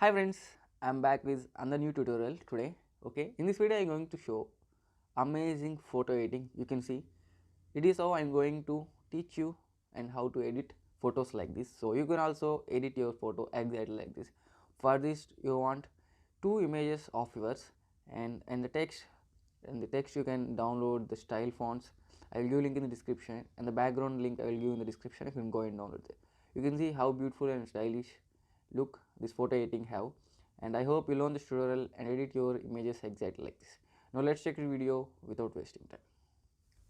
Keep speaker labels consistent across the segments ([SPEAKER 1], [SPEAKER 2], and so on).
[SPEAKER 1] Hi friends, I'm back with another new tutorial today. Okay, in this video I'm going to show amazing photo editing. You can see it is how I'm going to teach you and how to edit photos like this. So you can also edit your photo exactly like this. For this you want two images of yours and the text you can download the style fonts. I will give link in the description, and the background link I will give in the description. You can go and download it. You can see how beautiful and stylish look this photo editing have, and I hope you learn this tutorial and edit your images exactly like this. Now let's check the video without wasting time.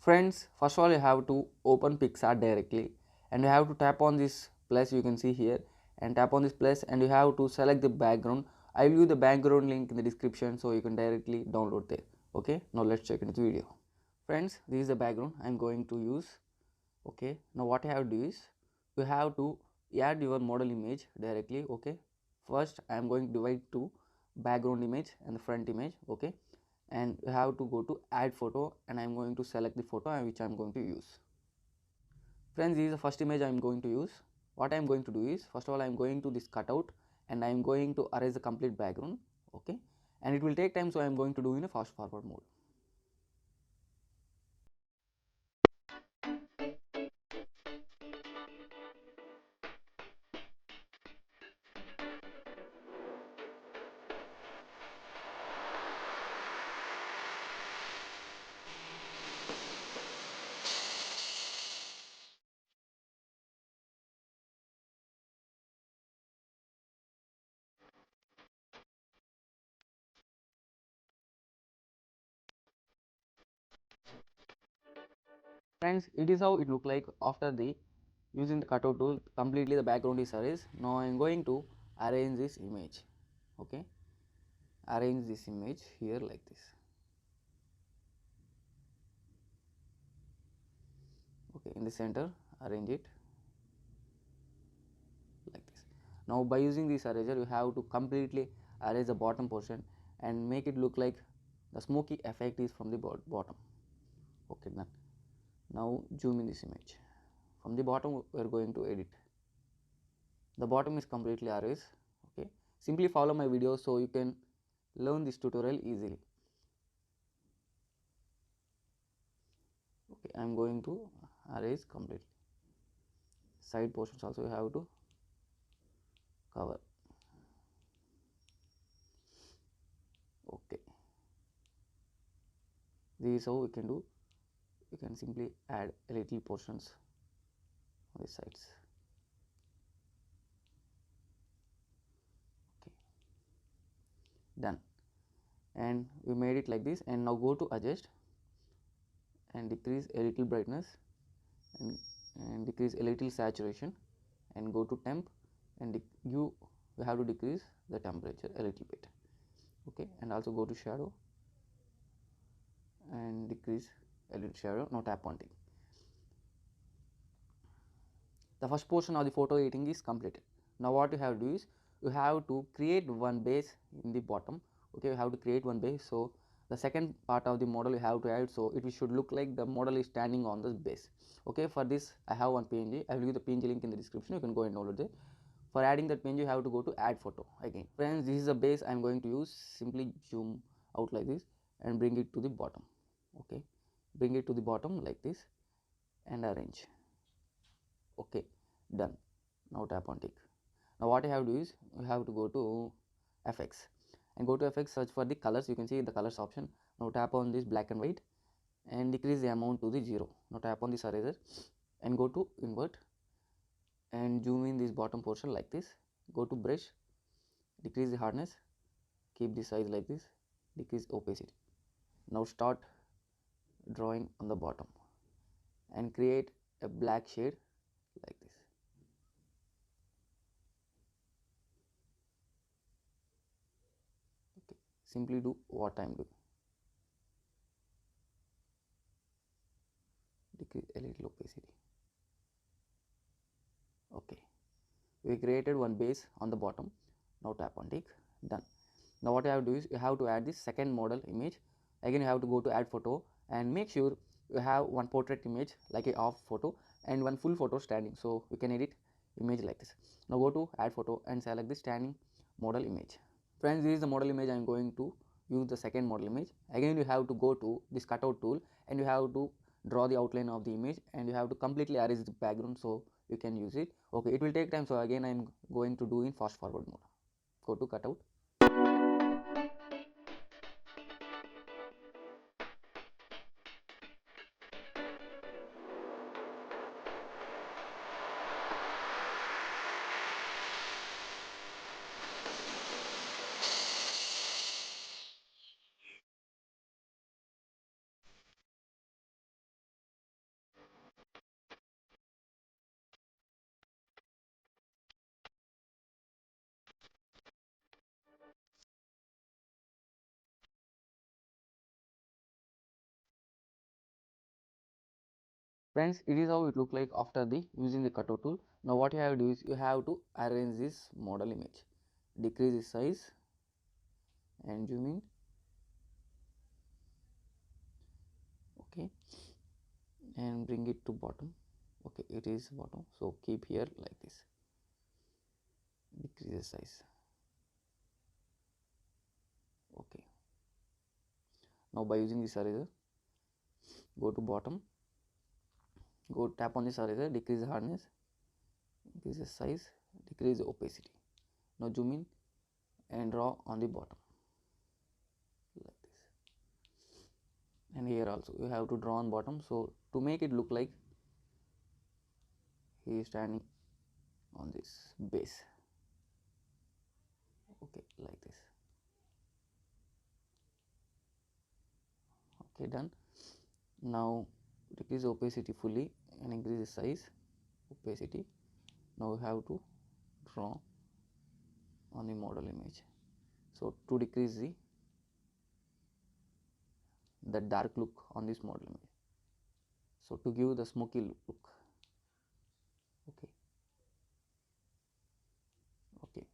[SPEAKER 1] Friends, first of all you have to open Picsart directly, and you have to tap on this plus you can see here, and tap on this plus, and you have to select the background. I will give the background link in the description so you can directly download there. Okay, now let's check into the video. Friends, this is the background I am going to use. Okay, now what I have to do is you have to add your model image directly. Okay, first I am going to divide two, background image and the front image. Okay, and you have to go to add photo, and I am going to select the photo which I am going to use. Friends, this is the first image I am going to use. What I am going to do is, first of all I am going to this cutout, and I am going to erase the complete background. Okay, and it will take time, so I am going to do in a fast forward mode. Friends, it is how it look like after the using the cutout tool. Completely the background is erased. Now I am going to arrange this image. Okay, arrange this image here like this. Okay, in the center arrange it like this. Now by using this eraser you have to completely erase the bottom portion and make it look like the smoky effect is from the bottom. Okay, done. Now zoom in this image. From the bottom we are going to edit. The bottom is completely erased. Okay, simply follow my video so you can learn this tutorial easily. Okay, I am going to erase completely. Side portions also you have to cover. Okay, this is how we can do. You can simply add a little portions on the sides. Okay, done. And we made it like this, and now go to adjust and decrease a little brightness, and, decrease a little saturation, and go to temp, and you have to decrease the temperature a little bit. Okay, and also go to shadow and decrease a little shadow. Now tap on it. The first portion of the photo editing is completed. Now what you have to do is you have to create one base in the bottom. Okay, you have to create one base. So the second part of the model you have to add, so it should look like the model is standing on this base. Okay, for this I have one PNG. I will give the PNG link in the description. You can go and download it. For adding that PNG you have to go to add photo again. Friends, this is the base I am going to use. Simply zoom out like this and bring it to the bottom. Okay, bring it to the bottom like this and arrange. Okay, done. Now tap on tick. Now what you have to do is you have to go to FX and go to FX, search for the colors. You can see the colors option. Now tap on this black and white and decrease the amount to the 0. Now tap on this eraser and go to invert and zoom in this bottom portion like this. Go to brush, decrease the hardness, keep the size like this, decrease opacity. Now start drawing on the bottom and create a black shade like this. Okay, simply do what I am doing. Decrease a little opacity. Okay, we created one base on the bottom. Now tap on tick. Done. Now what you have to do is you have to add this second model image. Again you have to go to add photo and make sure you have one portrait image like a off photo and one full photo standing, so you can edit image like this. Now go to add photo and select the standing model image. Friends, this is the model image I am going to use the second model image. Again you have to go to this cutout tool and you have to draw the outline of the image and you have to completely erase the background so you can use it. Okay, it will take time, so again I am going to do in fast forward mode. Go to cutout. Friends, it is how it look like after the using the cutout tool. Now what you have to do is you have to arrange this model image, decrease the size and zoom in. Okay, and bring it to bottom. Okay, it is bottom, so keep here like this, decrease the size. Okay, now by using this eraser, go to bottom, go tap on this eraser, decrease the hardness, increase the size, decrease the opacity. Now zoom in and draw on the bottom like this, and here also you have to draw on bottom, so to make it look like he is standing on this base. Okay, like this. Okay, done. Now decrease opacity fully and increase the size, opacity. Now we have to draw on the model image, so to decrease the dark look on this model image, so to give the smoky look. Okay, okay,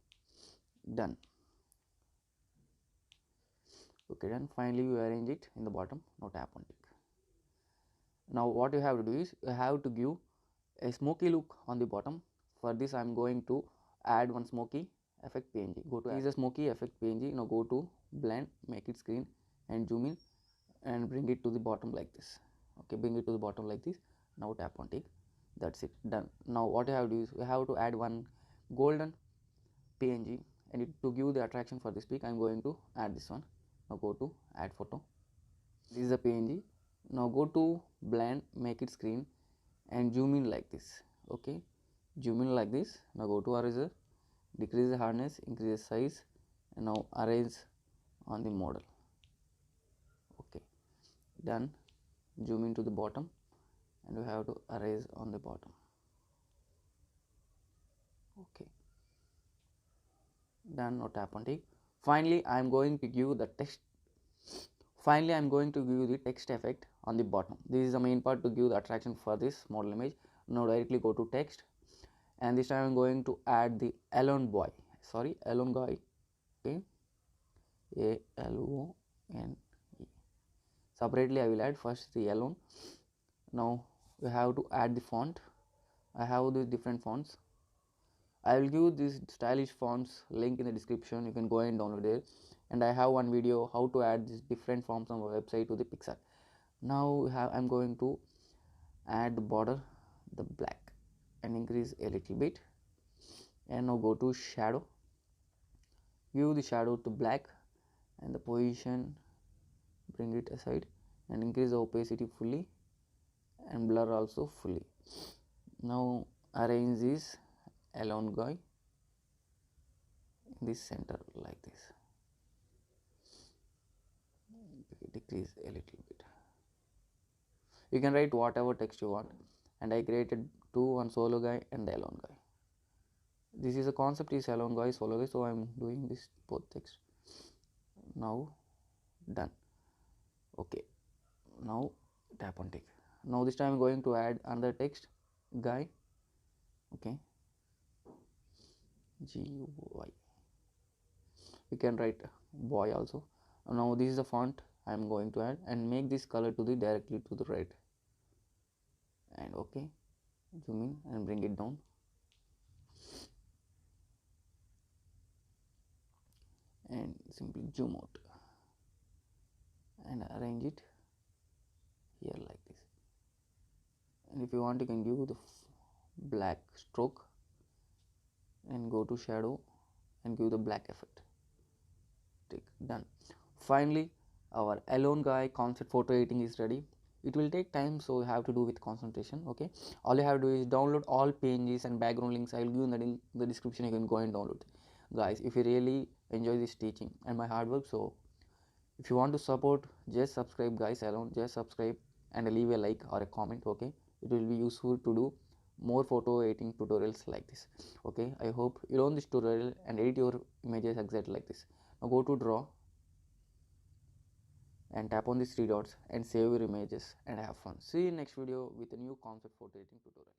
[SPEAKER 1] done. Okay, done. Finally you arrange it in the bottom. Now tap on tick. Now what you have to do is you have to give a smoky look on the bottom. For this I am going to add one smoky effect PNG. Go to is a smoky effect PNG. Now go to blend, make it screen and zoom in and bring it to the bottom like this. Okay, bring it to the bottom like this. Now tap on tick. That's it, done. Now what you have to do is you have to add one golden PNG, and to give the attraction for this pic I am going to add this one. Now go to add photo. This is a PNG. Now go to blend, make it screen and zoom in like this. Okay, zoom in like this. Now go to eraser, decrease the hardness, increase the size and now arrange on the model. Okay, done. Zoom into the bottom and you have to erase on the bottom. Okay, done. Now tap on tick. Finally I am going to give the text. Finally I am going to give the text effect on the bottom. This is the main part to give the attraction for this model image. Now directly go to text and this time I am going to add the alone boy, sorry, alone guy. Okay, ALONE. Separately I will add first the alone. Now we have to add the font. I have these different fonts. I will give these stylish fonts link in the description. You can go and download it. And I have one video how to add these different fonts on our website to the Picsart. Now I'm going to add the border, the black, and increase a little bit. And now go to shadow. Give the shadow to black and the position, bring it aside and increase the opacity fully and blur also fully. Now arrange this alone guy in this center like this. Decrease a little bit. You can write whatever text you want, and I created two, one solo guy and the alone guy. This is a concept is alone guy, solo guy, so I am doing this both text. Now done. Okay, now tap on tick. Now this time I am going to add another text guy. Okay, GUY. You can write boy also. Now this is the font I am going to add and make this color to the directly to the right. And okay, zoom in and bring it down. and simply zoom out and arrange it here like this. And if you want, you can give the black stroke and go to shadow and give the black effect. Tick, done. Finally, our alone guy concept photo editing is ready. It will take time, so you have to do with concentration. Okay, all you have to do is download all pages and background links. I will give in the description. You can go and download, guys. If you really enjoy this teaching and my hard work, so if you want to support, just subscribe, guys. Alone, just subscribe and leave a like or a comment. Okay, it will be useful to do more photo editing tutorials like this. Okay, I hope you learn this tutorial and edit your images exactly like this. Now go to draw and tap on these three dots and save your images and have fun. See you in next video with a new concept photo editing tutorial.